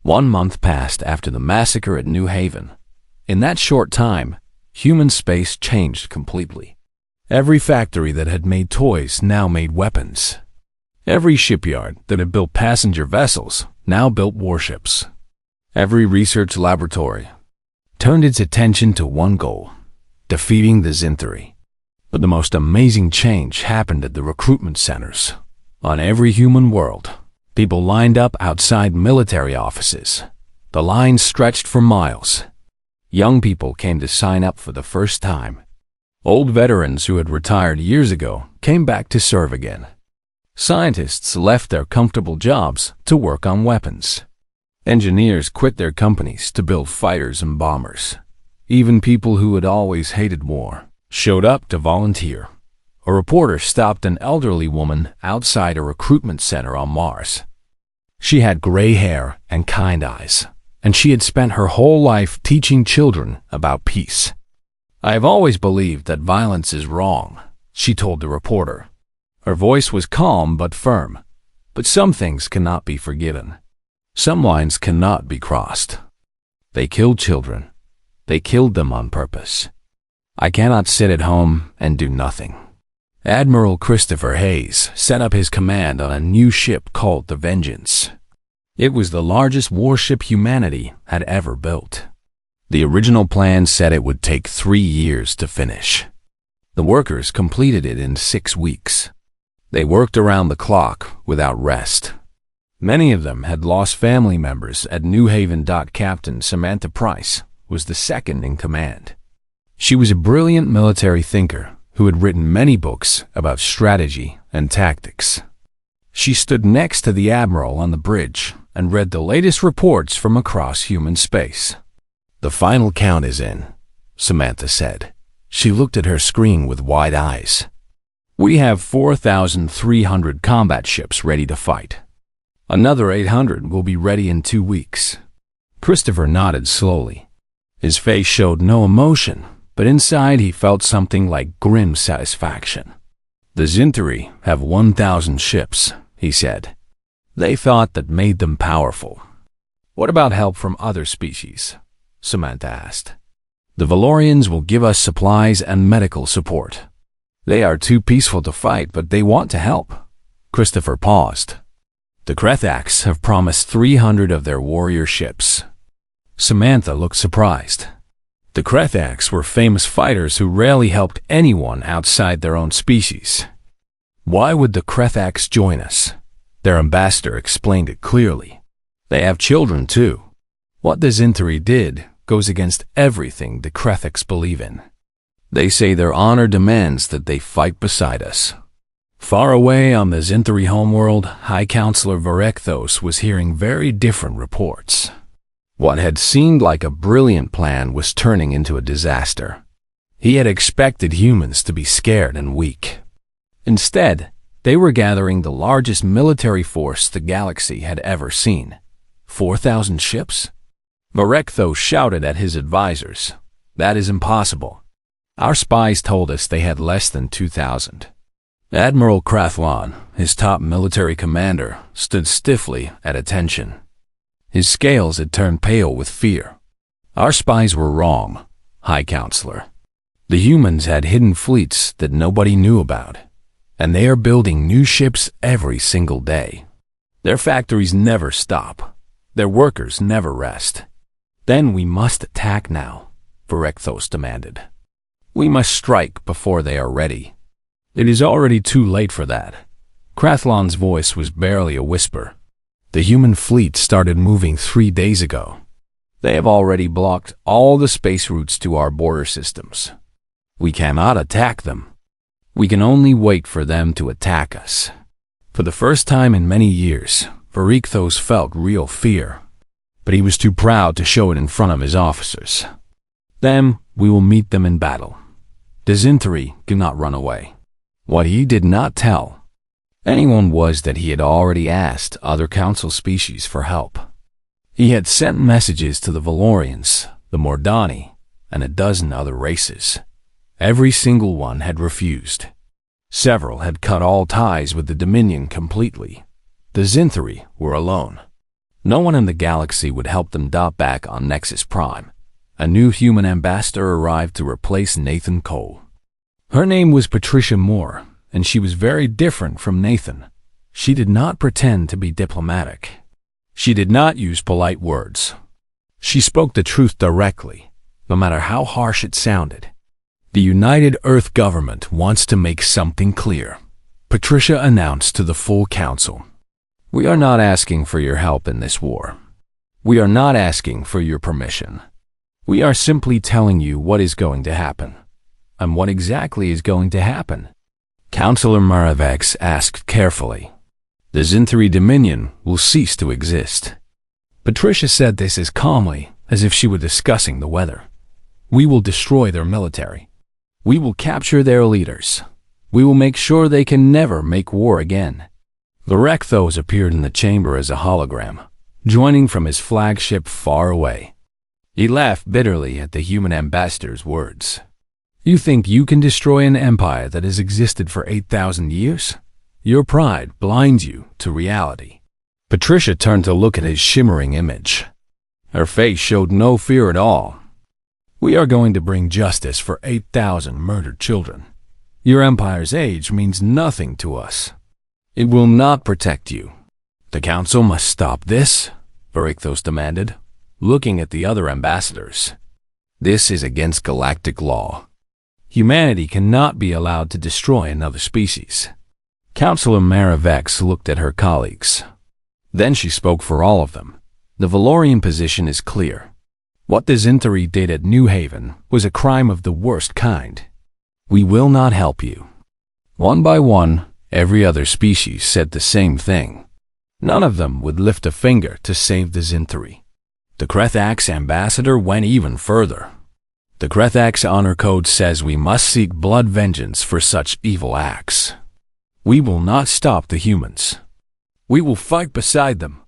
1 month passed after the massacre at New Haven. In that short time, human space changed completely. Every factory that had made toys now made weapons. Every shipyard that had built passenger vessels now built warships. Every research laboratory turned its attention to one goal: defeating the Zinthri. But the most amazing change happened at the recruitment centers. On every human world, people lined up outside military offices. The lines stretched for miles. Young people came to sign up for the first time. Old veterans who had retired years ago came back to serve again. Scientists left their comfortable jobs to work on weapons. Engineers quit their companies to build fighters and bombers. Even people who had always hated war showed up to volunteer. A reporter stopped an elderly woman outside a recruitment center on Mars. She had gray hair and kind eyes, and she had spent her whole life teaching children about peace. "I have always believed that violence is wrong," she told the reporter. Her voice was calm but firm. "But some things cannot be forgiven. Some lines cannot be crossed. They killed children. They killed them on purpose. I cannot sit at home and do nothing." Admiral Christopher Hayes set up his command on a new ship called the Vengeance. It was the largest warship humanity had ever built. The original plan said it would take 3 years to finish. The workers completed it in 6 weeks. They worked around the clock without rest. Many of them had lost family members at New Haven. Captain Samantha Price was the second in command. She was a brilliant military thinker who had written many books about strategy and tactics. She stood next to the admiral on the bridge and read the latest reports from across human space. "The final count is in," Samantha said. She looked at her screen with wide eyes. "We have 4,300 combat ships ready to fight. Another 800 will be ready in 2 weeks. Christopher nodded slowly. His face showed no emotion, but inside he felt something like grim satisfaction. "The Zinthri have 1,000 ships," he said. "They thought that made them powerful." "What about help from other species?" Samantha asked. "The Valorians will give us supplies and medical support. They are too peaceful to fight, but they want to help." Christopher paused. "The Krethaks have promised 300 of their warrior ships." Samantha looked surprised. The Krethaks were famous fighters who rarely helped anyone outside their own species. "Why would the Krethaks join us?" Their ambassador explained it clearly. "They have children too. What the Zinthri did goes against everything the Krethaks believe in. They say their honor demands that they fight beside us." Far away on the Zinthri homeworld, High Counselor Varekthos was hearing very different reports. What had seemed like a brilliant plan was turning into a disaster. He had expected humans to be scared and weak. Instead, they were gathering the largest military force the galaxy had ever seen. 4,000 ships? Varekthos shouted at his advisors. "That is impossible. Our spies told us they had less than 2,000. Admiral Krathlon, his top military commander, stood stiffly at attention. His scales had turned pale with fear. "Our spies were wrong, High Counselor. The humans had hidden fleets that nobody knew about, and they are building new ships every single day. Their factories never stop. Their workers never rest." "Then we must attack now," Varekthos demanded. "We must strike before they are ready." "It is already too late for that." Krathlon's voice was barely a whisper. "The human fleet started moving 3 days ago. They have already blocked all the space routes to our border systems. We cannot attack them. We can only wait for them to attack us." For the first time in many years, Varekthos felt real fear, but he was too proud to show it in front of his officers. "Then we will meet them in battle. The Zinthri do not run away." What he did not tell anyone was that he had already asked other council species for help. He had sent messages to the Valorians, the Mordani, and a dozen other races. Every single one had refused. Several had cut all ties with the Dominion completely. The Zinthri were alone. No one in the galaxy would help them dot back on Nexus Prime. A new human ambassador arrived to replace Nathan Cole. Her name was Patricia Moore, and she was very different from Nathan. She did not pretend to be diplomatic. She did not use polite words. She spoke the truth directly, no matter how harsh it sounded. The United Earth government wants to make something clear, Patricia announced to the full council. We are not asking for your help in this war. We are not asking for your permission. We are simply telling you what is going to happen. And what exactly is going to happen? Councillor Maravex asked carefully. The Zinthri Dominion will cease to exist. Patricia said this as calmly as if she were discussing the weather. We will destroy their military. We will capture their leaders. We will make sure they can never make war again. Lorechthos appeared in the chamber as a hologram, joining from his flagship far away. He laughed bitterly at the human ambassador's words. You think you can destroy an empire that has existed for 8,000 years? Your pride blinds you to reality. Patricia turned to look at his shimmering image. Her face showed no fear at all. We are going to bring justice for 8,000 murdered children. Your empire's age means nothing to us. It will not protect you. The council must stop this, Varichthos demanded, looking at the other ambassadors. This is against galactic law. Humanity cannot be allowed to destroy another species. Councillor Maravex looked at her colleagues. Then she spoke for all of them. The Valorian position is clear. What the Zinthri did at New Haven was a crime of the worst kind. We will not help you. One by one, every other species said the same thing. None of them would lift a finger to save the Zinthri. The Krethax ambassador went even further. The Krethax honor code says we must seek blood vengeance for such evil acts. We will not stop the humans. We will fight beside them.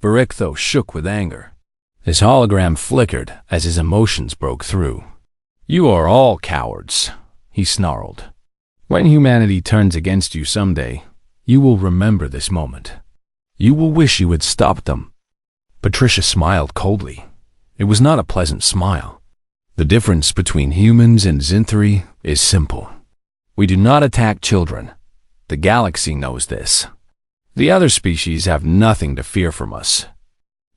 Varichthos shook with anger. His hologram flickered as his emotions broke through. You are all cowards, he snarled. When humanity turns against you someday, you will remember this moment. You will wish you had stopped them. Patricia smiled coldly. It was not a pleasant smile. The difference between humans and Zinthri is simple. We do not attack children. The galaxy knows this. The other species have nothing to fear from us.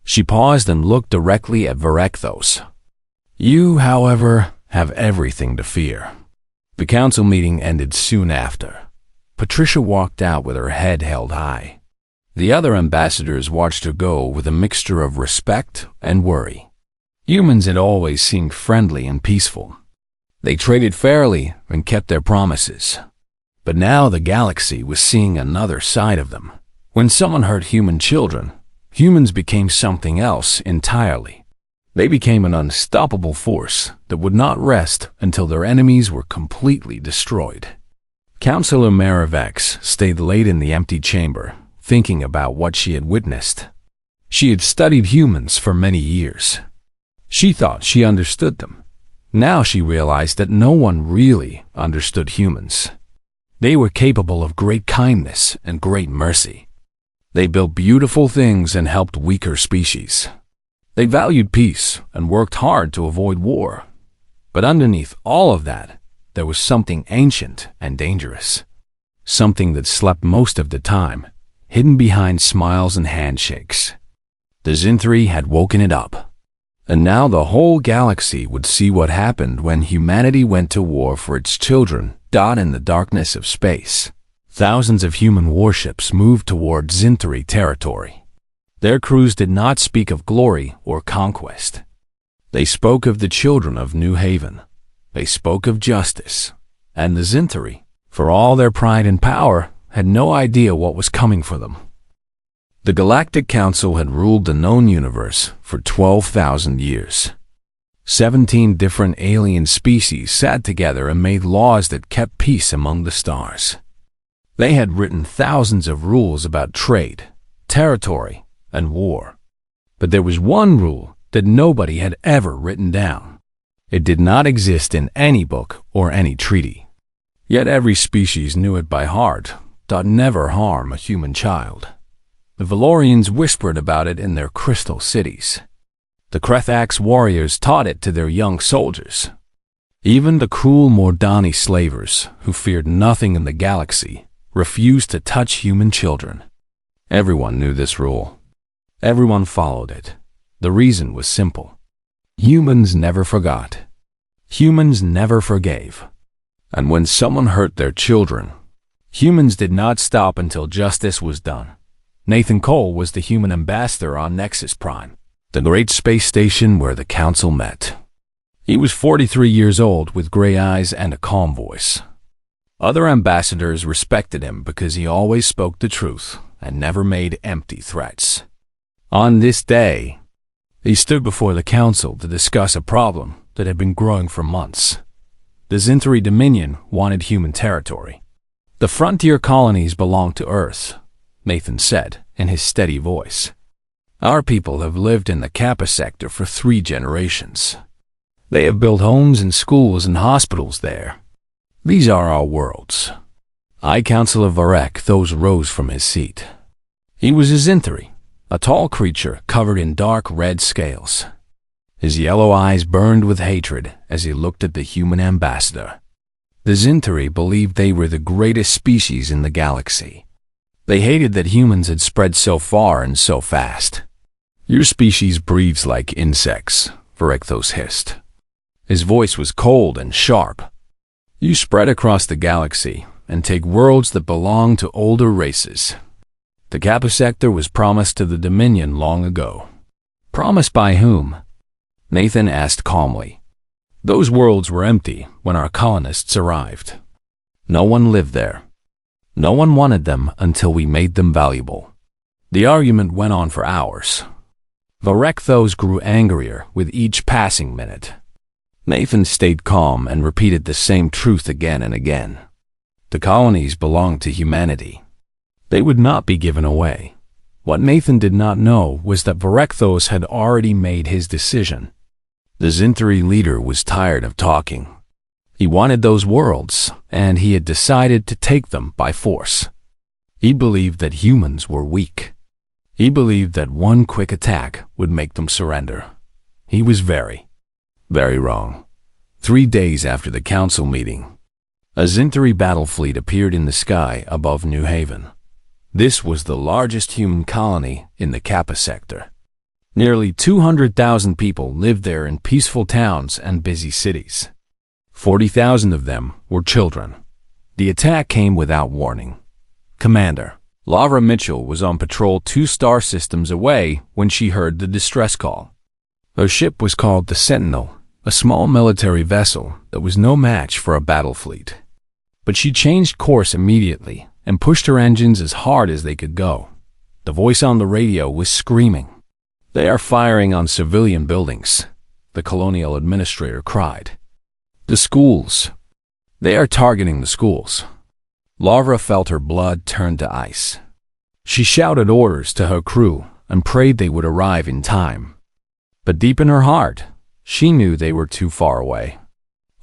She paused and looked directly at Varichthos. You, however, have everything to fear. The council meeting ended soon after. Patricia walked out with her head held high. The other ambassadors watched her go with a mixture of respect and worry. Humans had always seemed friendly and peaceful. They traded fairly and kept their promises. But now the galaxy was seeing another side of them. When someone hurt human children, humans became something else entirely. They became an unstoppable force that would not rest until their enemies were completely destroyed. Councillor Maravex stayed late in the empty chamber, thinking about what she had witnessed. She had studied humans for many years. She thought she understood them. Now she realized that no one really understood humans. They were capable of great kindness and great mercy. They built beautiful things and helped weaker species. They valued peace and worked hard to avoid war. But underneath all of that, there was something ancient and dangerous. Something that slept most of the time, hidden behind smiles and handshakes. The Zinthri had woken it up. And now the whole galaxy would see what happened when humanity went to war for its children, in the darkness of space. Thousands of human warships moved toward Zinthri territory. Their crews did not speak of glory or conquest. They spoke of the children of New Haven. They spoke of justice. And the Zinthri, for all their pride and power, had no idea what was coming for them. The Galactic Council had ruled the known universe for 12,000 years. 17 different alien species sat together and made laws that kept peace among the stars. They had written thousands of rules about trade, territory, and war. But there was one rule that nobody had ever written down. It did not exist in any book or any treaty. Yet every species knew it by heart, never harm a human child. The Valorians whispered about it in their crystal cities. The Krethax warriors taught it to their young soldiers. Even the cruel Mordani slavers, who feared nothing in the galaxy, refused to touch human children. Everyone knew this rule. Everyone followed it. The reason was simple. Humans never forgot. Humans never forgave. And when someone hurt their children, humans did not stop until justice was done. Nathan Cole was the human ambassador on Nexus Prime, the great space station where the council met. He was 43 years old with gray eyes and a calm voice. Other ambassadors respected him because he always spoke the truth and never made empty threats. On this day, he stood before the council to discuss a problem that had been growing for months. The Zintari Dominion wanted human territory. The frontier colonies belong to Earth, Nathan said in his steady voice. Our people have lived in the Kappa sector for 3 generations. They have built homes and schools and hospitals there. These are our worlds. I, Councillor Varek, Thos rose from his seat. He was a Zintari, a tall creature covered in dark red scales. His yellow eyes burned with hatred as he looked at the human ambassador. The Zintari believed they were the greatest species in the galaxy. They hated that humans had spread so far and so fast. Your species breeds like insects, Varek hissed. His voice was cold and sharp. You spread across the galaxy and take worlds that belong to older races. The Kappa sector was promised to the Dominion long ago. Promised by whom? Nathan asked calmly. Those worlds were empty when our colonists arrived. No one lived there. No one wanted them until we made them valuable. The argument went on for hours. Varek grew angrier with each passing minute. Nathan stayed calm and repeated the same truth again and again. The colonies belonged to humanity. They would not be given away. What Nathan did not know was that Varek had already made his decision. The Zintari leader was tired of talking. He wanted those worlds, and he had decided to take them by force. He believed that humans were weak. He believed that one quick attack would make them surrender. He was very wrong. 3 days after the council meeting, a Zintari battle fleet appeared in the sky above New Haven. This was the largest human colony in the Kappa sector. Nearly 200,000 people lived there in peaceful towns and busy cities. 40,000 of them were children. The attack came without warning. Commander Lavra Mitchell was on patrol 2 star systems away when she heard the distress call. Her ship was called the Sentinel, a small military vessel that was no match for a battle fleet. But she changed course immediately and pushed her engines as hard as they could go. The voice on the radio was screaming. They are firing on civilian buildings, the colonial administrator cried. The schools. They are targeting the schools. Lavra felt her blood turn to ice. She shouted orders to her crew and prayed they would arrive in time. But deep in her heart, she knew they were too far away.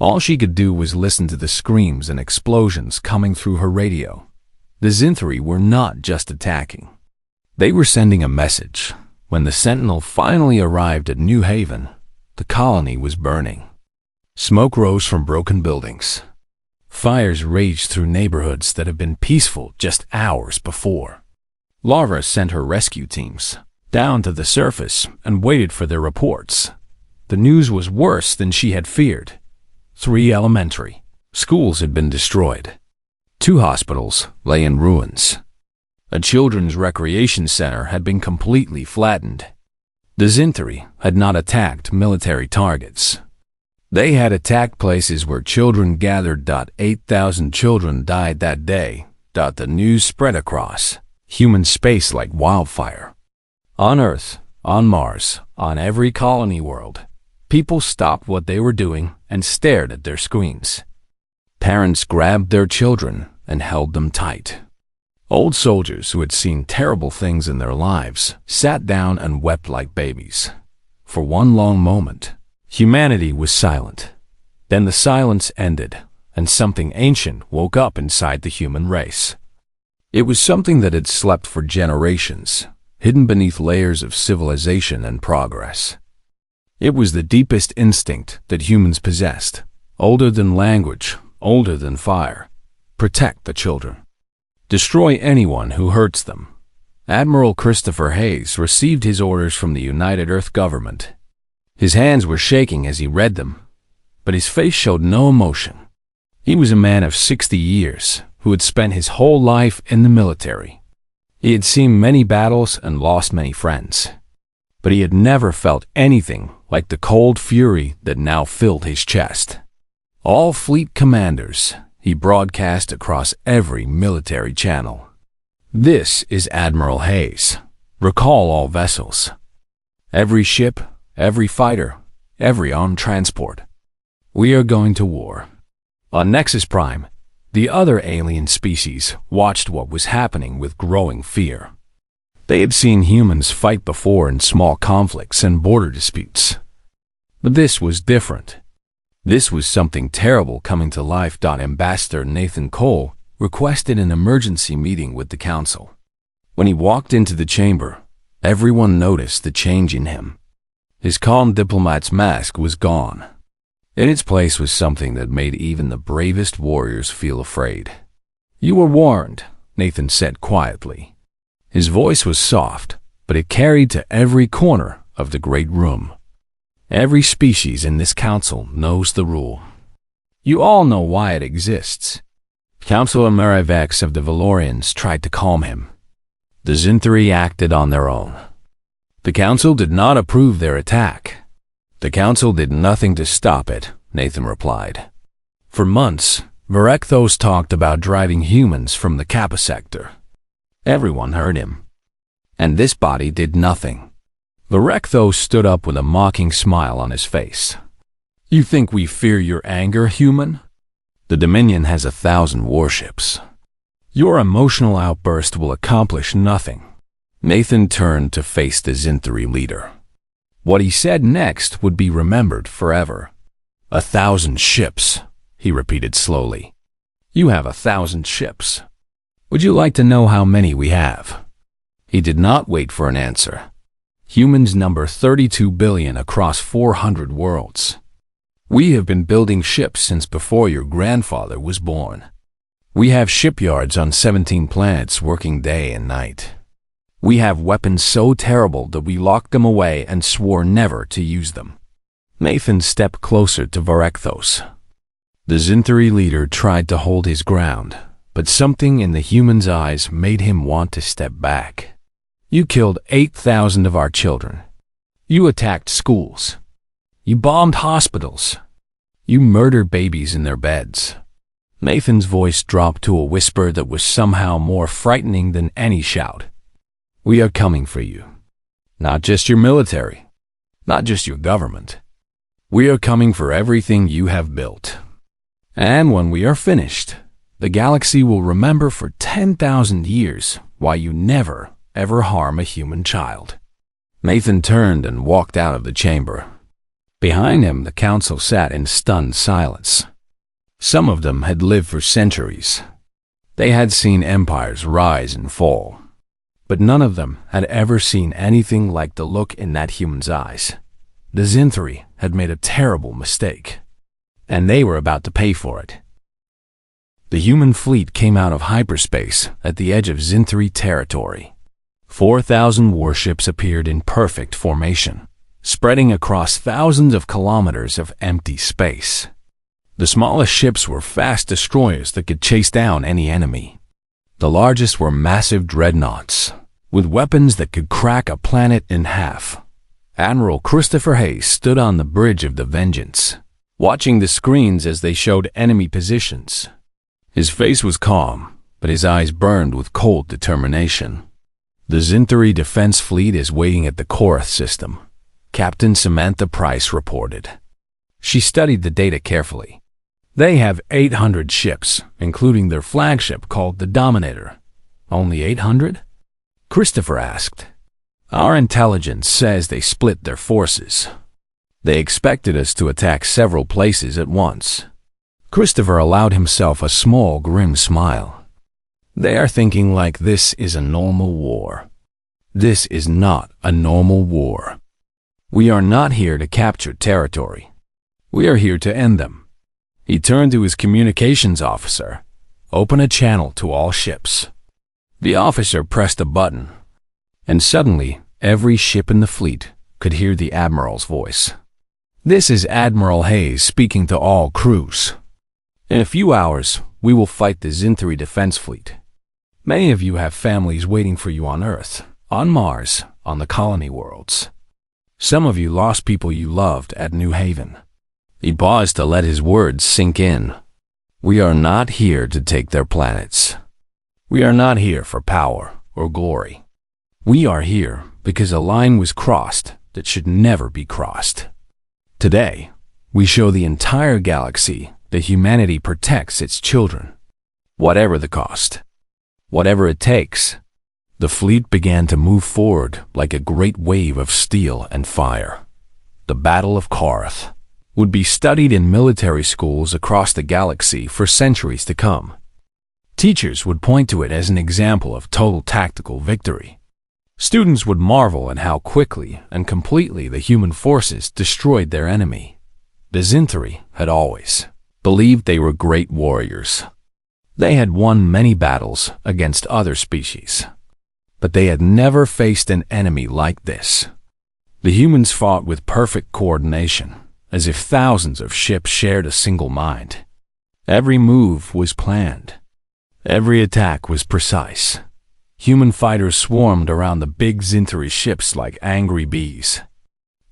All she could do was listen to the screams and explosions coming through her radio. The Zintari were not just attacking. They were sending a message. When the Sentinel finally arrived at New Haven, the colony was burning. Smoke rose from broken buildings. Fires raged through neighborhoods that had been peaceful just hours before. Lavra sent her rescue teams down to the surface and waited for their reports. The news was worse than she had feared. 3 elementary schools had been destroyed. 2 hospitals lay in ruins. A children's recreation center had been completely flattened. The Zintari had not attacked military targets. They had attacked places where children gathered. 8,000 children died that day. The news spread across human space like wildfire. On Earth, on Mars, on every colony world, people stopped what they were doing and stared at their screens. Parents grabbed their children and held them tight. Old soldiers who had seen terrible things in their lives sat down and wept like babies. For one long moment, humanity was silent. Then the silence ended, and something ancient woke up inside the human race. It was something that had slept for generations, hidden beneath layers of civilization and progress. It was the deepest instinct that humans possessed, older than language, older than fire. Protect the children. Destroy anyone who hurts them. Admiral Christopher Hayes received his orders from the United Earth government. His hands were shaking as he read them, but his face showed no emotion. He was a man of 60 years who had spent his whole life in the military. He had seen many battles and lost many friends, but he had never felt anything like the cold fury that now filled his chest. All fleet commanders, he broadcast across every military channel. This is Admiral Hayes. Recall all vessels. Every ship, every fighter, every armed transport. We are going to war. On Nexus Prime, the other alien species watched what was happening with growing fear. They had seen humans fight before in small conflicts and border disputes. But this was different. This was something terrible coming to life. Ambassador Nathan Cole requested an emergency meeting with the council. When he walked into the chamber, everyone noticed the change in him. His calm diplomat's mask was gone. In its place was something that made even the bravest warriors feel afraid. "You were warned," Nathan said quietly. His voice was soft, but it carried to every corner of the great room. Every species in this council knows the rule. You all know why it exists. Councilor Marivex of the Valorians tried to calm him. The Zinthri acted on their own. The council did not approve their attack. The council did nothing to stop it, Nathan replied. For months, Varekthos talked about driving humans from the Kappa sector. Everyone heard him. And this body did nothing. Varekthos stood up with a mocking smile on his face. "You think we fear your anger, human? The Dominion has 1,000 warships. Your emotional outburst will accomplish nothing." Nathan turned to face the Zinthri leader. What he said next would be remembered forever. 1,000 ships, he repeated slowly. You have 1,000 ships. Would you like to know how many we have? He did not wait for an answer. Humans number 32 billion across 400 worlds. We have been building ships since before your grandfather was born. We have shipyards on 17 planets working day and night. We have weapons so terrible that we locked them away and swore never to use them. Nathan stepped closer to Varekthos. The Zinthri leader tried to hold his ground, but something in the human's eyes made him want to step back. You killed 8,000 of our children. You attacked schools. You bombed hospitals. You murdered babies in their beds. Nathan's voice dropped to a whisper that was somehow more frightening than any shout. We are coming for you. Not just your military. Not just your government. We are coming for everything you have built. And when we are finished, the galaxy will remember for 10,000 years why you never, ever harm a human child. Nathan turned and walked out of the chamber. Behind him, the council sat in stunned silence. Some of them had lived for centuries. They had seen empires rise and fall. But none of them had ever seen anything like the look in that human's eyes. The Zinthri had made a terrible mistake, and they were about to pay for it. The human fleet came out of hyperspace at the edge of Zinthri territory. 4,000 warships appeared in perfect formation, spreading across thousands of kilometers of empty space. The smallest ships were fast destroyers that could chase down any enemy. The largest were massive dreadnoughts, with weapons that could crack a planet in half. Admiral Christopher Hayes stood on the bridge of the Vengeance, watching the screens as they showed enemy positions. His face was calm, but his eyes burned with cold determination. The Zinthri defense fleet is waiting at the Korath system, Captain Samantha Price reported. She studied the data carefully. They have 800 ships, including their flagship called the Dominator. Only 800? Christopher asked. Our intelligence says they split their forces. They expected us to attack several places at once. Christopher allowed himself a small, grim smile. They are thinking like this is a normal war. This is not a normal war. We are not here to capture territory. We are here to end them. He turned to his communications officer. Open a channel to all ships. The officer pressed a button, and suddenly every ship in the fleet could hear the Admiral's voice. This is Admiral Hayes speaking to all crews. In a few hours, we will fight the Zinthri Defense Fleet. Many of you have families waiting for you on Earth, on Mars, on the colony worlds. Some of you lost people you loved at New Haven. He paused to let his words sink in. We are not here to take their planets. We are not here for power or glory. We are here because a line was crossed that should never be crossed. Today, we show the entire galaxy that humanity protects its children, whatever the cost, whatever it takes. The fleet began to move forward like a great wave of steel and fire. The Battle of Korath would be studied in military schools across the galaxy for centuries to come. Teachers would point to it as an example of total tactical victory. Students would marvel at how quickly and completely the human forces destroyed their enemy. The Zinthri had always believed they were great warriors. They had won many battles against other species, but they had never faced an enemy like this. The humans fought with perfect coordination, as if thousands of ships shared a single mind. Every move was planned. Every attack was precise. Human fighters swarmed around the big Zinthri ships like angry bees.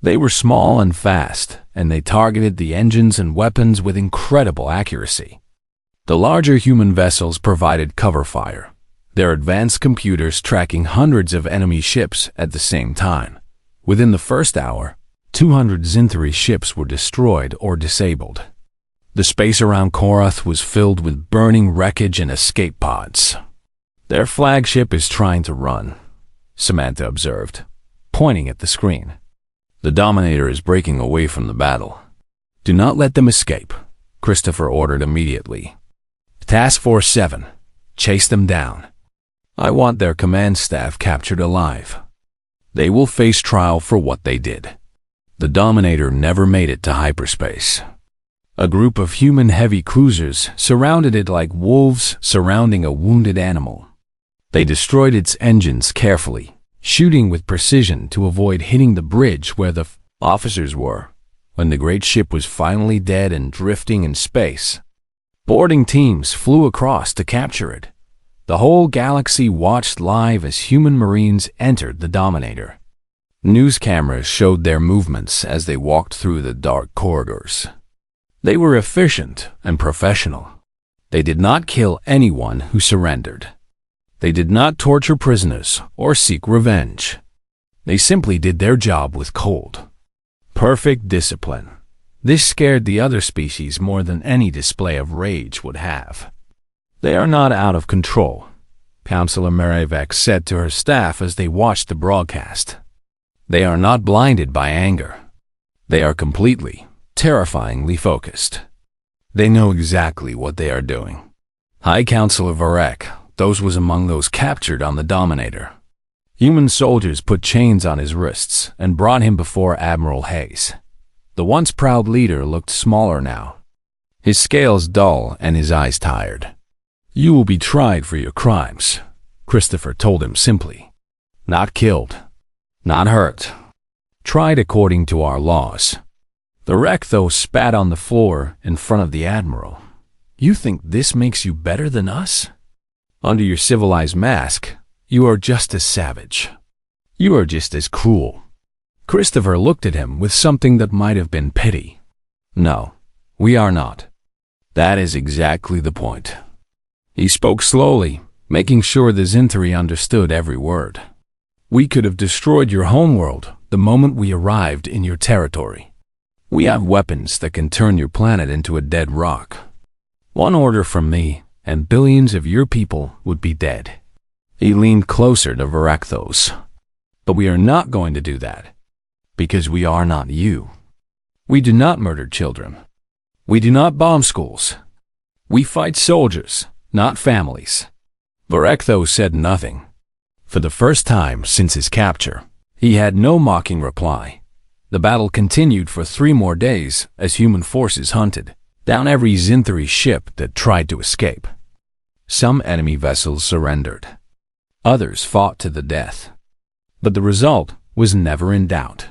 They were small and fast, and they targeted the engines and weapons with incredible accuracy. The larger human vessels provided cover fire, their advanced computers tracking hundreds of enemy ships at the same time. Within the first hour, 200 Zinthri ships were destroyed or disabled. The space around Korath was filled with burning wreckage and escape pods. Their flagship is trying to run, Samantha observed, pointing at the screen. The Dominator is breaking away from the battle. Do not let them escape, Christopher ordered immediately. Task Force 7, chase them down. I want their command staff captured alive. They will face trial for what they did. The Dominator never made it to hyperspace. A group of human heavy cruisers surrounded it like wolves surrounding a wounded animal. They destroyed its engines carefully, shooting with precision to avoid hitting the bridge where the officers were. When the great ship was finally dead and drifting in space, boarding teams flew across to capture it. The whole galaxy watched live as human Marines entered the Dominator. News cameras showed their movements as they walked through the dark corridors. They were efficient and professional. They did not kill anyone who surrendered. They did not torture prisoners or seek revenge. They simply did their job with cold, perfect discipline. This scared the other species more than any display of rage would have. They are not out of control, Counselor Merivek said to her staff as they watched the broadcast. They are not blinded by anger. They are completely, terrifyingly focused. They know exactly what they are doing. High Counselor Varek, those was among those captured on the Dominator. Human soldiers put chains on his wrists and brought him before Admiral Hayes. The once proud leader looked smaller now, his scales dull and his eyes tired. You will be tried for your crimes, Christopher told him simply. Not killed, not hurt. Tried according to our laws. The Rectho spat on the floor in front of the Admiral. You think this makes you better than us? Under your civilized mask, you are just as savage. You are just as cruel. Christopher looked at him with something that might have been pity. No, we are not. That is exactly the point. He spoke slowly, making sure the Zinthri understood every word. We could have destroyed your homeworld the moment we arrived in your territory. We have weapons that can turn your planet into a dead rock. One order from me, and billions of your people would be dead. He leaned closer to Varakthos. But we are not going to do that, because we are not you. We do not murder children. We do not bomb schools. We fight soldiers, not families. Varectho said nothing. For the first time since his capture, he had no mocking reply. The battle continued for 3 more days as human forces hunted down every Zinthari ship that tried to escape. Some enemy vessels surrendered. Others fought to the death. But the result was never in doubt.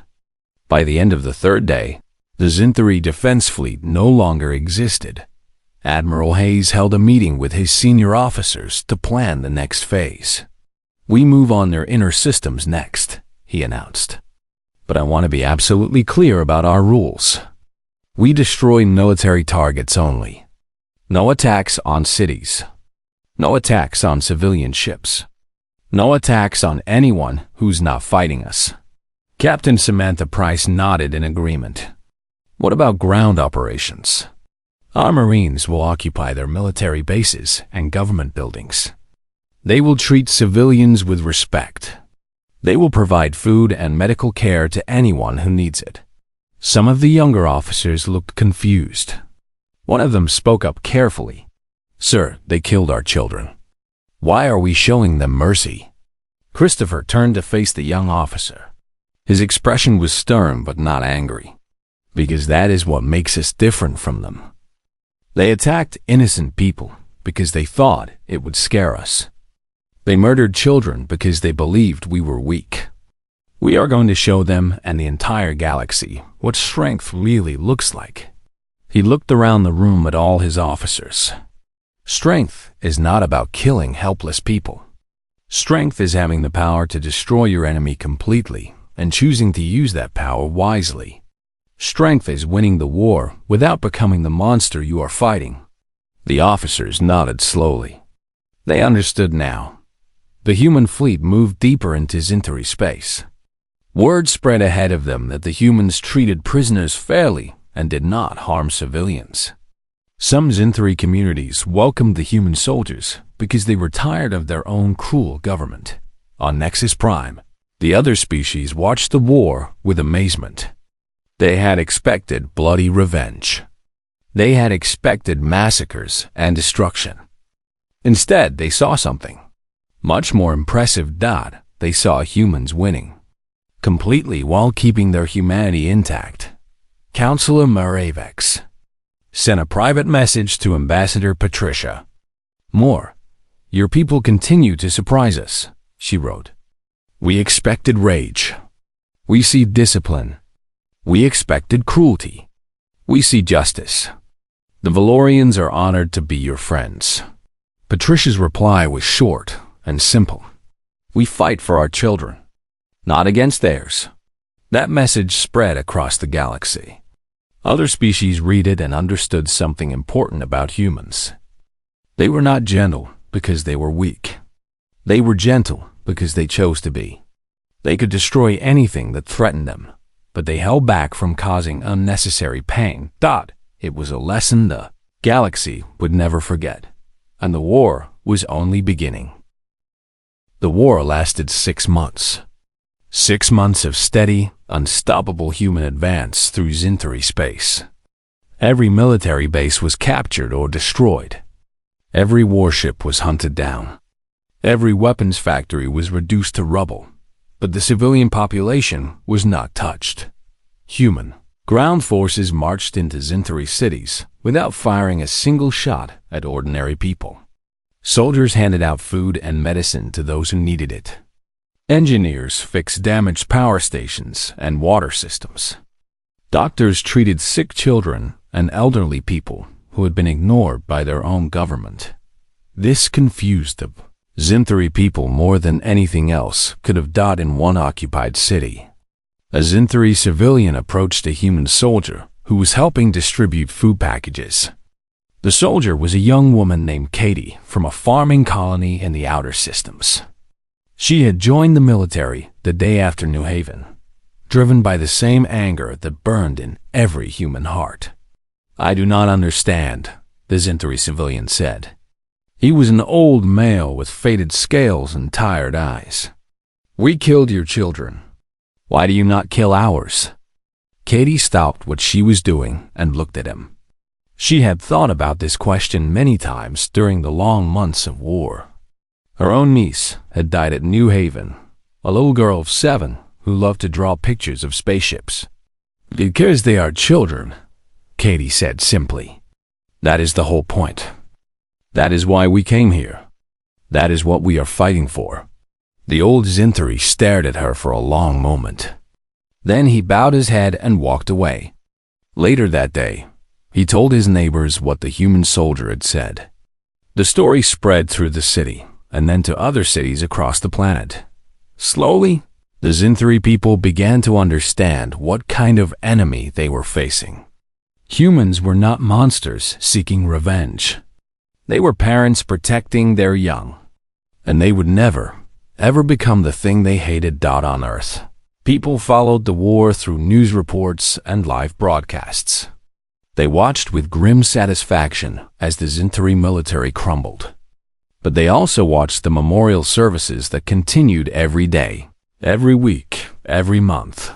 By the end of the 3rd day, the Zinthari defense fleet no longer existed. Admiral Hayes held a meeting with his senior officers to plan the next phase. "We move on their inner systems next," he announced. "But I want to be absolutely clear about our rules. We destroy military targets only. No attacks on cities. No attacks on civilian ships. No attacks on anyone who's not fighting us." Captain Samantha Price nodded in agreement. "What about ground operations? Our Marines will occupy their military bases and government buildings. They will treat civilians with respect. They will provide food and medical care to anyone who needs it." Some of the younger officers looked confused. One of them spoke up carefully. "Sir, they killed our children. Why are we showing them mercy?" Christopher turned to face the young officer. His expression was stern but not angry. "Because that is what makes us different from them. They attacked innocent people because they thought it would scare us. They murdered children because they believed we were weak. We are going to show them and the entire galaxy what strength really looks like." He looked around the room at all his officers. "Strength is not about killing helpless people. Strength is having the power to destroy your enemy completely and choosing to use that power wisely. Strength is winning the war without becoming the monster you are fighting." The officers nodded slowly. They understood now. The human fleet moved deeper into Zinthari space. Word spread ahead of them that the humans treated prisoners fairly and did not harm civilians. Some Zinthari communities welcomed the human soldiers because they were tired of their own cruel government. On Nexus Prime, the other species watched the war with amazement. They had expected bloody revenge. They had expected massacres and destruction. Instead, they saw something much more impressive. They saw humans winning, completely while keeping their humanity intact. Counselor Maravex sent a private message to Ambassador Patricia. "More, your people continue to surprise us," she wrote. "We expected rage. We see discipline. We expected cruelty. We see justice. The Valorians are honored to be your friends." Patricia's reply was short and simple. "We fight for our children, not against theirs." That message spread across the galaxy. Other species read it and understood something important about humans. They were not gentle because they were weak. They were gentle because they chose to be. They could destroy anything that threatened them, but they held back from causing unnecessary pain. It was a lesson the galaxy would never forget, and the war was only beginning. The war lasted 6 months. 6 months of steady, unstoppable human advance through Zinthari space. Every military base was captured or destroyed. Every warship was hunted down. Every weapons factory was reduced to rubble. But the civilian population was not touched. Human ground forces marched into Zinthari cities without firing a single shot at ordinary people. Soldiers handed out food and medicine to those who needed it. Engineers fixed damaged power stations and water systems. Doctors treated sick children and elderly people who had been ignored by their own government. This confused the Zinthari people more than anything else could have done in one occupied city. A Zinthari civilian approached a human soldier who was helping distribute food packages. The soldier was a young woman named Katie from a farming colony in the outer systems. She had joined the military the day after New Haven, driven by the same anger that burned in every human heart. "I do not understand," the Zinthari civilian said. He was an old male with faded scales and tired eyes. "We killed your children. Why do you not kill ours?" Katie stopped what she was doing and looked at him. She had thought about this question many times during the long months of war. Her own niece had died at New Haven, a little girl of 7 who loved to draw pictures of spaceships. "Because they are children," Katie said simply. "That is the whole point. That is why we came here. That is what we are fighting for." The old Zinthari stared at her for a long moment. Then he bowed his head and walked away. Later that day, he told his neighbors what the human soldier had said. The story spread through the city and then to other cities across the planet. Slowly, the Zinthari people began to understand what kind of enemy they were facing. Humans were not monsters seeking revenge. They were parents protecting their young, and they would never, ever become the thing they hated on Earth. People followed the war through news reports and live broadcasts. They watched with grim satisfaction as the Zinthari military crumbled. But they also watched the memorial services that continued every day, every week, every month.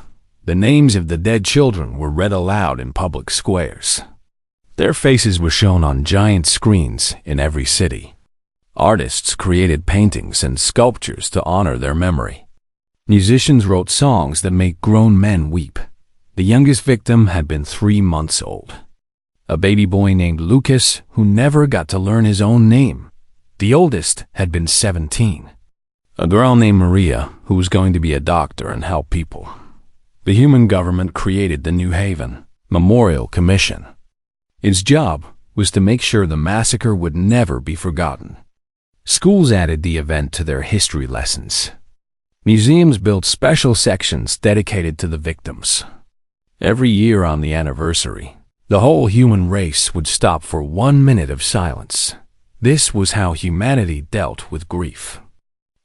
The names of the dead children were read aloud in public squares. Their faces were shown on giant screens in every city. Artists created paintings and sculptures to honor their memory. Musicians wrote songs that made grown men weep. The youngest victim had been 3 months old. A baby boy named Lucas who never got to learn his own name. The oldest had been 17. A girl named Maria who was going to be a doctor and help people. The human government created the New Haven Memorial Commission. Its job was to make sure the massacre would never be forgotten. Schools added the event to their history lessons. Museums built special sections dedicated to the victims. Every year on the anniversary, the whole human race would stop for 1 minute of silence. This was how humanity dealt with grief.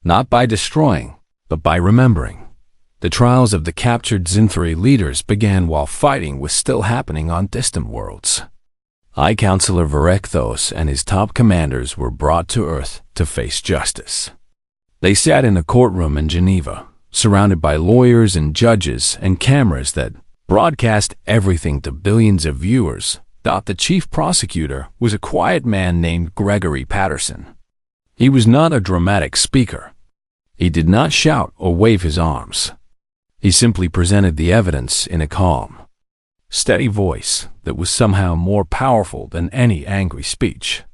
Not by destroying, but by remembering. The trials of the captured Zinthari leaders began while fighting was still happening on distant worlds. High Counselor Varekthos and his top commanders were brought to Earth to face justice. They sat in a courtroom in Geneva, surrounded by lawyers and judges and cameras that broadcast everything to billions of viewers. The chief prosecutor was a quiet man named Gregory Patterson. He was not a dramatic speaker. He did not shout or wave his arms. He simply presented the evidence in a calm, steady voice that was somehow more powerful than any angry speech.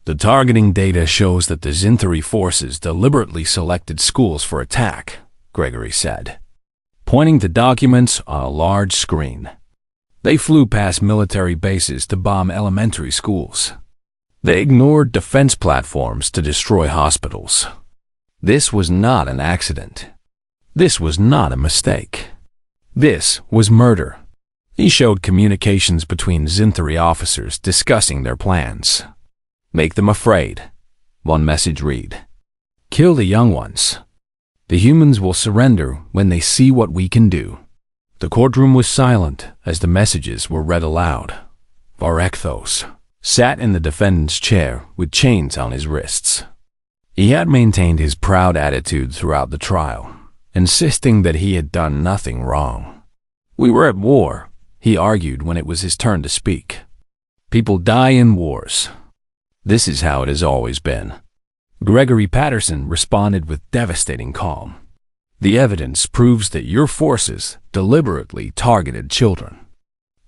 The targeting data shows that the Zinthari forces deliberately selected schools for attack, Gregory said, pointing to documents on a large screen. They flew past military bases to bomb elementary schools. They ignored defense platforms to destroy hospitals. This was not an accident. This was not a mistake. This was murder. He showed communications between Zinthari officers discussing their plans. Make them afraid. One message read, "Kill the young ones. The humans will surrender when they see what we can do." The courtroom was silent as the messages were read aloud. Varekthos sat in the defendant's chair with chains on his wrists. He had maintained his proud attitude throughout the trial, insisting that he had done nothing wrong. "We were at war," he argued when it was his turn to speak. "People die in wars. This is how it has always been." Gregory Patterson responded with devastating calm. "The evidence proves that your forces deliberately targeted children.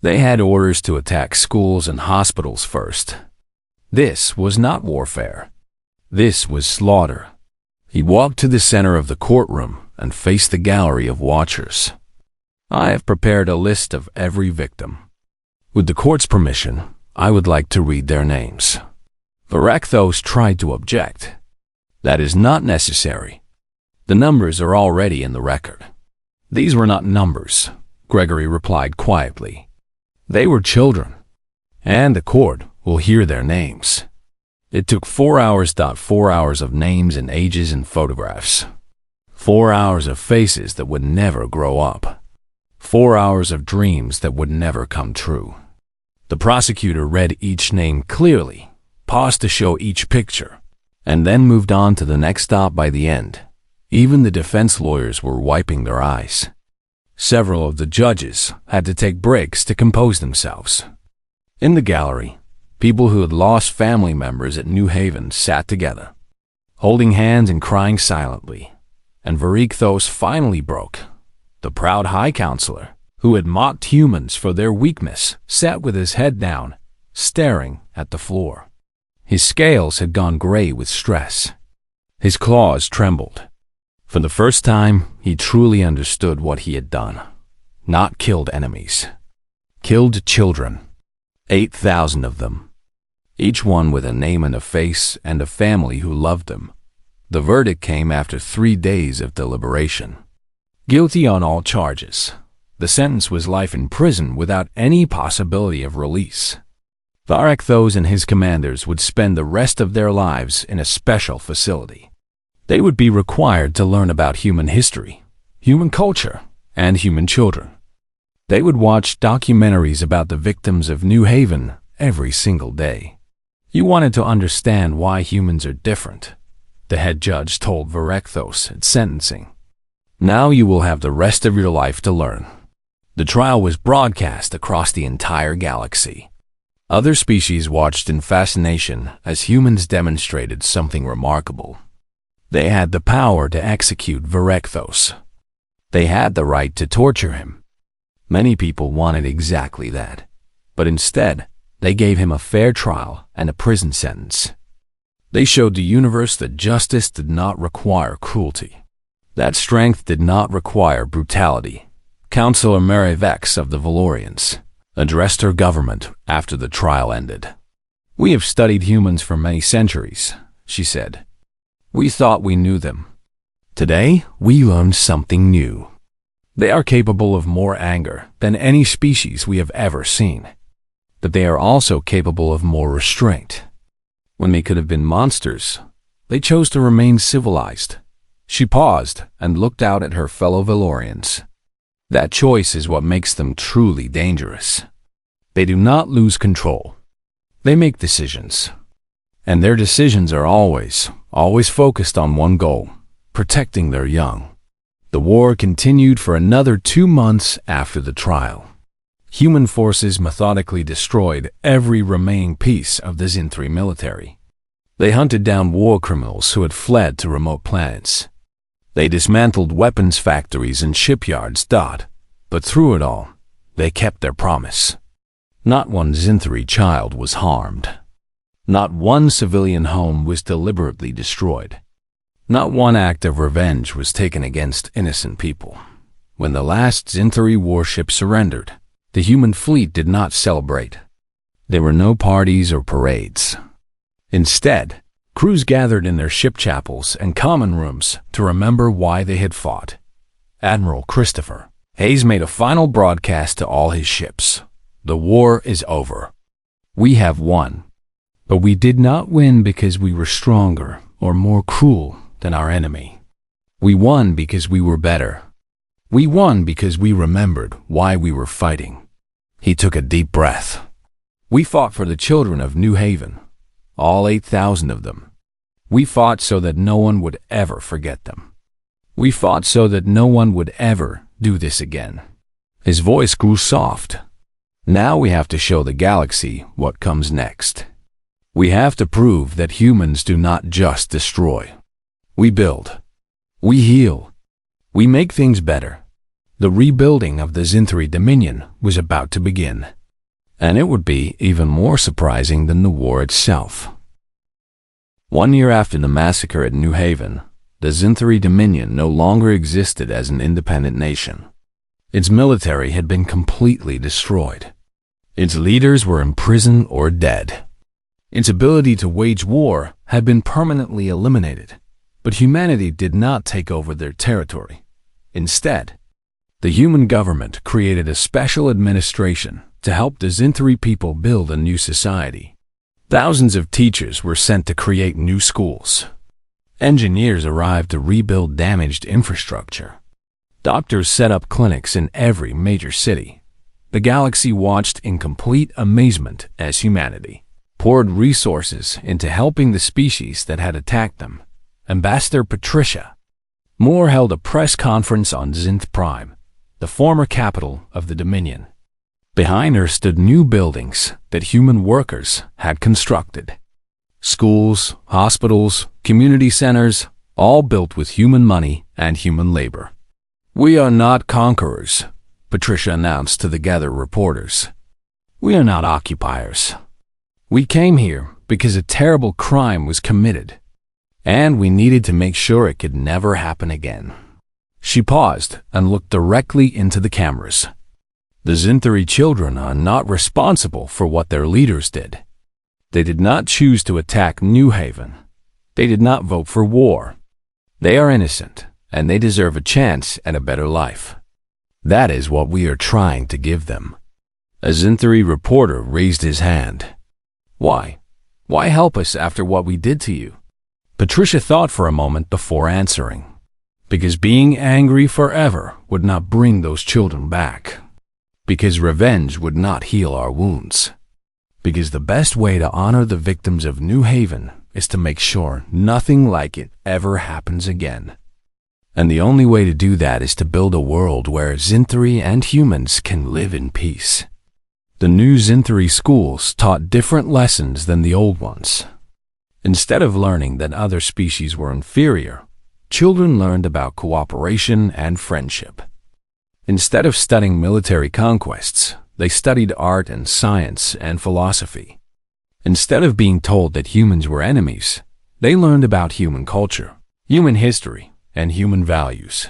They had orders to attack schools and hospitals first. This was not warfare. This was slaughter." He walked to the center of the courtroom and faced the gallery of watchers. "I have prepared a list of every victim. With the court's permission, I would like to read their names." Varekthos tried to object. "That is not necessary. The numbers are already in the record." "These were not numbers," Gregory replied quietly. "They were children, and the court will hear their names." It took 4 hours. 4 hours of names and ages and photographs. 4 hours of faces that would never grow up. 4 hours of dreams that would never come true. The prosecutor read each name clearly, paused to show each picture, and then moved on to the next stop. By the end, even the defense lawyers were wiping their eyes. Several of the judges had to take breaks to compose themselves. In the gallery, people who had lost family members at New Haven sat together. holding hands and crying silently. And Varechthos finally broke. The proud High Counselor, who had mocked humans for their weakness, sat with his head down, staring at the floor. His scales had gone gray with stress. His claws trembled. For the first time, he truly understood what he had done. Not killed enemies. Killed children. 8,000 of them. Each one with a name and a face and a family who loved them. The verdict came after 3 days of deliberation. Guilty on all charges. The sentence was life in prison without any possibility of release. Varechthos and his commanders would spend the rest of their lives in a special facility. They would be required to learn about human history, human culture, and human children. They would watch documentaries about the victims of New Haven every single day. You wanted to understand why humans are different, the head judge told Varechthos at sentencing. Now you will have the rest of your life to learn. The trial was broadcast across the entire galaxy. Other species watched in fascination as humans demonstrated something remarkable. They had the power to execute Varechthos. They had the right to torture him. Many people wanted exactly that, but instead, they gave him a fair trial and a prison sentence. They showed the universe that justice did not require cruelty, that strength did not require brutality. Counselor Marivex of the Valorians addressed her government after the trial ended. "We have studied humans for many centuries," she said. "We thought we knew them. Today, we learned something new. They are capable of more anger than any species we have ever seen. But they are also capable of more restraint. When they could have been monsters, they chose to remain civilized." She paused and looked out at her fellow Valorians. That choice is what makes them truly dangerous. They do not lose control. They make decisions. And their decisions are always focused on one goal: protecting their young. The war continued for another 2 months after the trial. Human forces methodically destroyed every remaining piece of the Zinthri military. They hunted down war criminals who had fled to remote planets. They dismantled weapons factories and shipyards. But through it all, they kept their promise. Not one Zinthri child was harmed. Not one civilian home was deliberately destroyed. Not one act of revenge was taken against innocent people. When the last Zinthri warship surrendered, the human fleet did not celebrate. There were no parties or parades. Instead, crews gathered in their ship chapels and common rooms to remember why they had fought. Admiral Christopher Hayes made a final broadcast to all his ships. "The war is over. We have won. But we did not win because we were stronger or more cruel than our enemy. We won because we were better. We won because we remembered why we were fighting." He took a deep breath. "We fought for the children of New Haven, all 8,000 of them. We fought so that no one would ever forget them. We fought so that no one would ever do this again." His voice grew soft. "Now we have to show the galaxy what comes next. We have to prove that humans do not just destroy. We build. We heal. We make things better." The rebuilding of the Zinthri Dominion was about to begin, and it would be even more surprising than the war itself. 1 year after the massacre at New Haven, the Zinthri Dominion no longer existed as an independent nation. Its military had been completely destroyed. Its leaders were in prison or dead. Its ability to wage war had been permanently eliminated, but humanity did not take over their territory. Instead, the human government created a special administration to help the Zinthri people build a new society. Thousands of teachers were sent to create new schools. Engineers arrived to rebuild damaged infrastructure. Doctors set up clinics in every major city. The galaxy watched in complete amazement as humanity poured resources into helping the species that had attacked them. Ambassador Patricia Moore held a press conference on Zinth Prime, the former capital of the Dominion. Behind her stood new buildings that human workers had constructed. Schools, hospitals, community centers, all built with human money and human labor. "We are not conquerors," Patricia announced to the gathered reporters. "We are not occupiers. We came here because a terrible crime was committed, and we needed to make sure it could never happen again." She paused and looked directly into the cameras. "The Zinthari children are not responsible for what their leaders did. They did not choose to attack New Haven. They did not vote for war. They are innocent, and they deserve a chance at a better life. That is what we are trying to give them." A Zinthari reporter raised his hand. "Why? Why help us after what we did to you?" Patricia thought for a moment before answering. "Because being angry forever would not bring those children back. Because revenge would not heal our wounds. Because the best way to honor the victims of New Haven is to make sure nothing like it ever happens again. And the only way to do that is to build a world where Zinthari and humans can live in peace." The new Zinthari schools taught different lessons than the old ones. Instead of learning that other species were inferior, children learned about cooperation and friendship. Instead of studying military conquests, they studied art and science and philosophy. Instead of being told that humans were enemies, they learned about human culture, human history, and human values.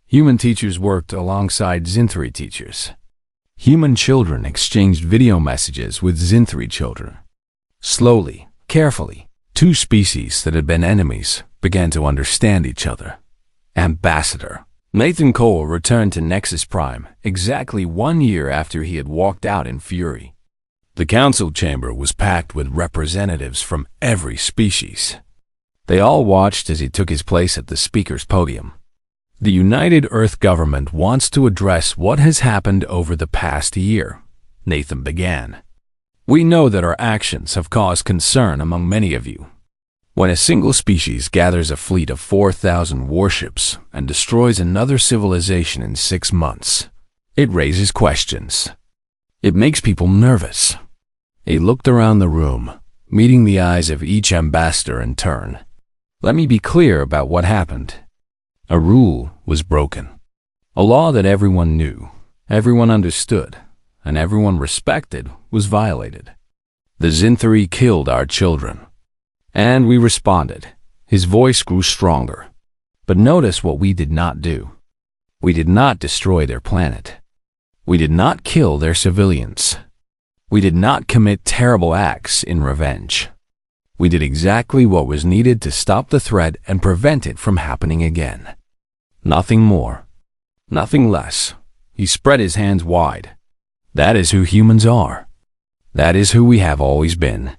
Human teachers worked alongside Zinthari teachers. Human children exchanged video messages with Zinthari children. Slowly, carefully, two species that had been enemies began to understand each other. Ambassador Nathan Cole returned to Nexus Prime exactly 1 year after he had walked out in fury. The council chamber was packed with representatives from every species. They all watched as he took his place at the speaker's podium. "The United Earth government wants to address what has happened over the past year," Nathan began. "We know that our actions have caused concern among many of you. When a single species gathers a fleet of 4,000 warships and destroys another civilization in 6 months, it raises questions. It makes people nervous." He looked around the room, meeting the eyes of each ambassador in turn. "Let me be clear about what happened. A rule was broken. A law that everyone knew, everyone understood, and everyone respected was violated. The Zinthari killed our children. And we responded." His voice grew stronger. "But notice what we did not do. We did not destroy their planet. We did not kill their civilians. We did not commit terrible acts in revenge. We did exactly what was needed to stop the threat and prevent it from happening again. Nothing more. Nothing less." He spread his hands wide. "That is who humans are. That is who we have always been.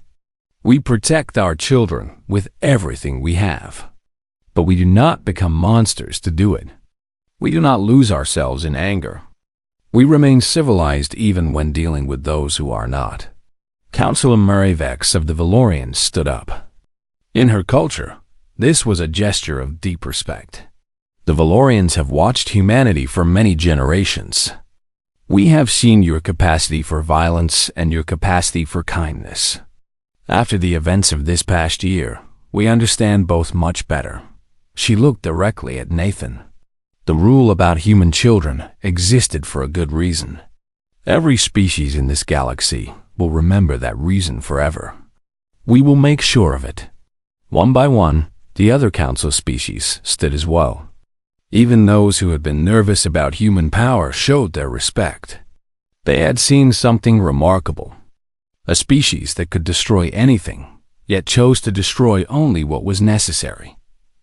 We protect our children with everything we have. But we do not become monsters to do it. We do not lose ourselves in anger. We remain civilized even when dealing with those who are not." Councilor Murray-Vex of the Valorians stood up. In her culture, this was a gesture of deep respect. The Valorians have watched humanity for many generations. "We have seen your capacity for violence and your capacity for kindness. After the events of this past year, we understand both much better." She looked directly at Nathan. "The rule about human children existed for a good reason. Every species in this galaxy will remember that reason forever. We will make sure of it." One by one, the other council species stood as well. Even those who had been nervous about human power showed their respect. They had seen something remarkable. A species that could destroy anything, yet chose to destroy only what was necessary.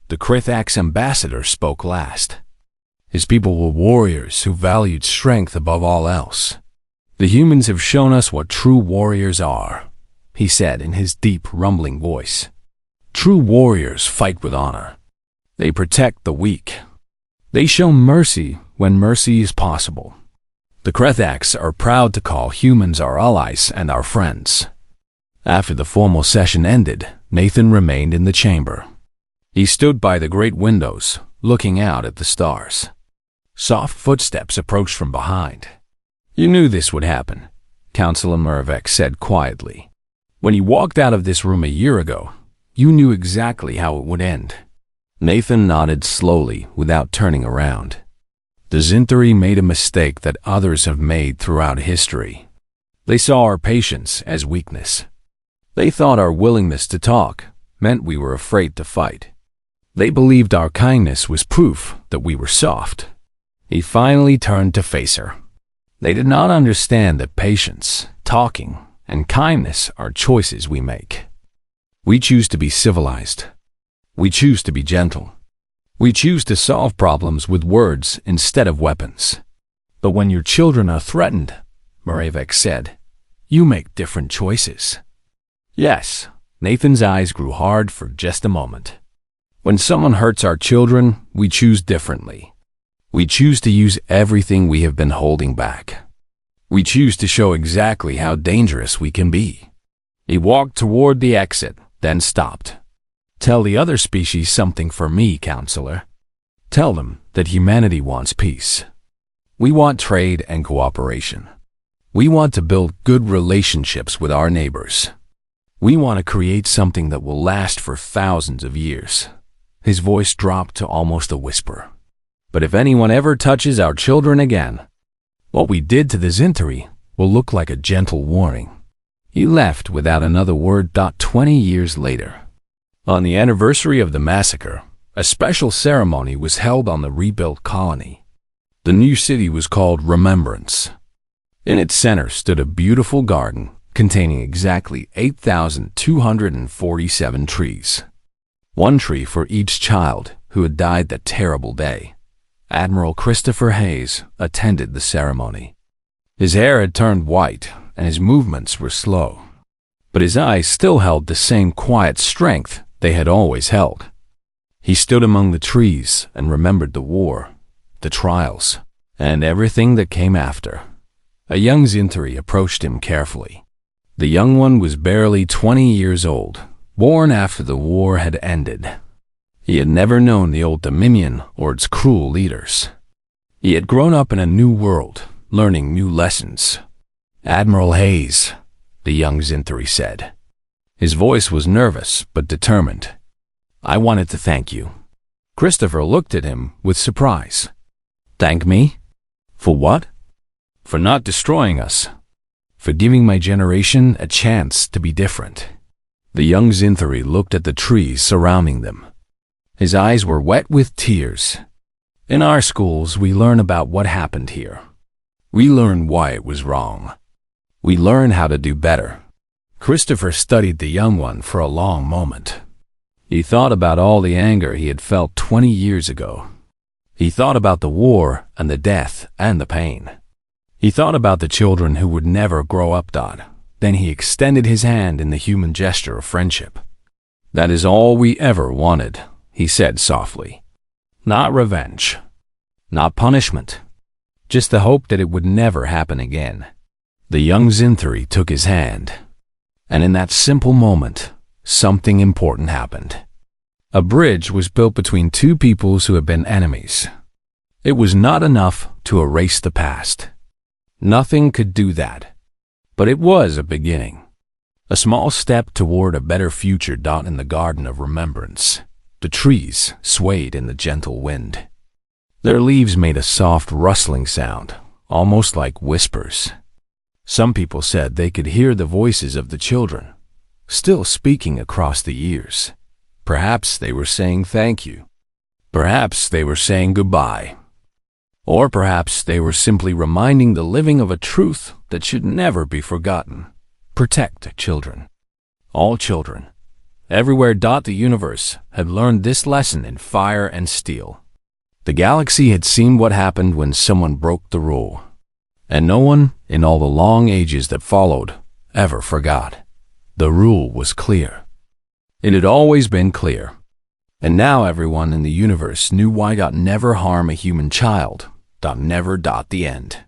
The Krithax ambassador spoke last. His people were warriors who valued strength above all else. "The humans have shown us what true warriors are," he said in his deep, rumbling voice. "True warriors fight with honor. They protect the weak. They show mercy when mercy is possible. The Krethax are proud to call humans our allies and our friends." After the formal session ended, Nathan remained in the chamber. He stood by the great windows, looking out at the stars. Soft footsteps approached from behind. "You knew this would happen," Councilor Murvex said quietly. When you walked out of this room a year ago, you knew exactly how it would end. Nathan nodded slowly without turning around. The Zintari made a mistake that others have made throughout history. They saw our patience as weakness. They thought our willingness to talk meant we were afraid to fight. They believed our kindness was proof that we were soft. He finally turned to face her. They did not understand that patience, talking, and kindness are choices we make. We choose to be civilized. We choose to be gentle. We choose to solve problems with words instead of weapons. But when your children are threatened, Marevek said, you make different choices. Yes, Nathan's eyes grew hard for just a moment. When someone hurts our children, we choose differently. We choose to use everything we have been holding back. We choose to show exactly how dangerous we can be. He walked toward the exit, then stopped. Tell the other species something for me, counselor. Tell them that humanity wants peace. We want trade and cooperation. We want to build good relationships with our neighbors. We want to create something that will last for thousands of years. His voice dropped to almost a whisper. But if anyone ever touches our children again, what we did to the Zintari will look like a gentle warning. He left without another word. 20 years later, on the anniversary of the massacre, a special ceremony was held on the rebuilt colony. The new city was called Remembrance. In its center stood a beautiful garden containing exactly 8,247 trees. One tree for each child who had died that terrible day. Admiral Christopher Hayes attended the ceremony. His hair had turned white and his movements were slow, but his eyes still held the same quiet strength they had always held. He stood among the trees and remembered the war, the trials, and everything that came after. A young Zintari approached him carefully. The young one was barely 20 years old, born after the war had ended. He had never known the old Dominion or its cruel leaders. He had grown up in a new world, learning new lessons. Admiral Hayes, the young Zintari said. His voice was nervous but determined. I wanted to thank you. Christopher looked at him with surprise. Thank me? For what? For not destroying us. For giving my generation a chance to be different. The young Zintari looked at the trees surrounding them. His eyes were wet with tears. In our schools, we learn about what happened here. We learn why it was wrong. We learn how to do better. Christopher studied the young one for a long moment. He thought about all the anger he had felt 20 years ago. He thought about the war and the death and the pain. He thought about the children who would never grow up. Then he extended his hand in the human gesture of friendship. That is all we ever wanted, he said softly. Not revenge. Not punishment. Just the hope that it would never happen again. The young Zintari took his hand. And in that simple moment, something important happened. A bridge was built between two peoples who had been enemies. It was not enough to erase the past. Nothing could do that. But it was a beginning. A small step toward a better future. In the Garden of Remembrance, the trees swayed in the gentle wind. Their leaves made a soft rustling sound, almost like whispers. Some people said they could hear the voices of the children, still speaking across the years. Perhaps they were saying thank you. Perhaps they were saying goodbye. Or perhaps they were simply reminding the living of a truth that should never be forgotten. Protect children. All children. Everywhere. The universe had learned this lesson in fire and steel. The galaxy had seen what happened when someone broke the rule. And no one, in all the long ages that followed, ever forgot. The rule was clear. It had always been clear. And now everyone in the universe knew why. Never harm a human child. Never. The end.